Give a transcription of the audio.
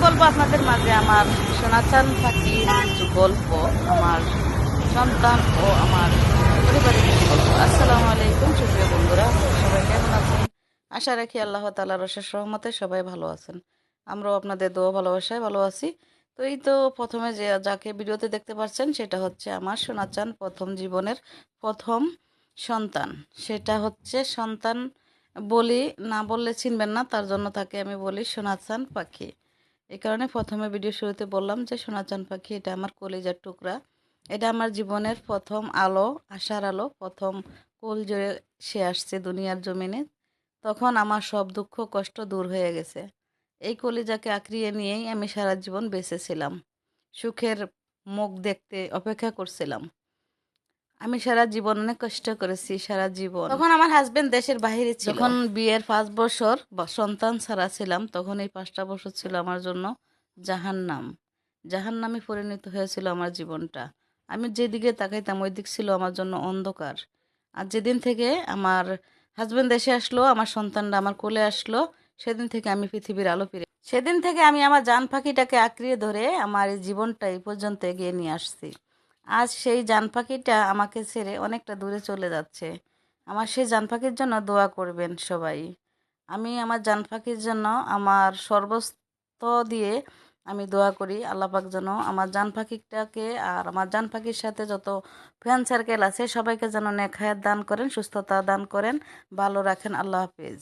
বলবো আপনাদের মাঝে আমার সোনাচান পাখির কিছু গল্প, আমার সন্তান ও আমার পরিবারের কিছু গল্প। আসসালামু আলাইকুম সুপ্রিয় বন্ধুরা, সবাই কেমন আছেন? আশা রাখি আল্লাহ তাআলার অশেষ রহমতে সবাই ভালো আছেন। আমরাও আপনাদের দোয়া ভালোবাসায় ভালো আছি। তো এই তো প্রথমে যে যাকে ভিডিওতে দেখতে পাচ্ছেন সেটা হচ্ছে আমার সোনাচান প্রথম জীবনের প্রথম সন্তান। সেটা হচ্ছে সন্তান বলি, না বললে চিনবেন না, তার জন্য তাকে আমি বলি সোনাচান পাখি। এই কারণে প্রথমে ভিডিও শুরুতে বললাম যে সোনাচান পাখি এটা আমার কলিজার টুকরা। এটা আমার জীবনের প্রথম আলো, আশার আলো, প্রথম কোল জুড়ে সে আসছে দুনিয়ার জমিনে। তখন আমার সব দুঃখ কষ্ট দূর হয়ে গেছে। এই কলিজাকে আঁকড়িয়ে নিয়েই আমি সারা জীবন বেঁচেছিলাম, সুখের মুখ দেখতে অপেক্ষা করছিলাম। আমি সারা জীবন অনেক কষ্ট করেছি, সারা জীবন। তখন আমার হাজবেন্ড দেশের বাইরে ছিল। যখন বিয়ের 5 বছর বা সন্তান ছাড়া ছিলাম, তখন এই 5টা বছর ছিল আমার জন্য জাহান্নাম। জাহান্নামে পরিণত হয়েছিল আমার জীবনটা। আমি যেদিকে তাকাইতাম ওই দিক ছিল আমার জন্য অন্ধকার। আর যেদিন থেকে আমার হাজবেন্ড দেশে আসলো, আমার সন্তানরা আমার কোলে আসলো, সেদিন থেকে আমি পৃথিবীর আলো পেয়ে, সেদিন থেকে আমি আমার জান পাখিটাকে আঁকড়িয়ে ধরে আমার এই জীবনটা এই পর্যন্ত এগিয়ে নিয়ে আসছি। আজ সেই জান পাখিটা আমাকে ছেড়ে অনেকটা দূরে চলে যাচ্ছে। আমার সেই জান পাখির জন্য দোয়া করবেন সবাই। আমি আমার জান পাখির জন্য আমার সর্বস্ব দিয়ে আমি দোয়া করি আল্লাহ পাক যেন আমার জান পাখিটাকে আর আমার জান পাখির সাথে যত ফ্রেন্ড সার্কেল আছে সবাইকে যেন নেক হায়াত দান করেন, সুস্থতা দান করেন, ভালো রাখেন। আল্লাহ হাফেজ।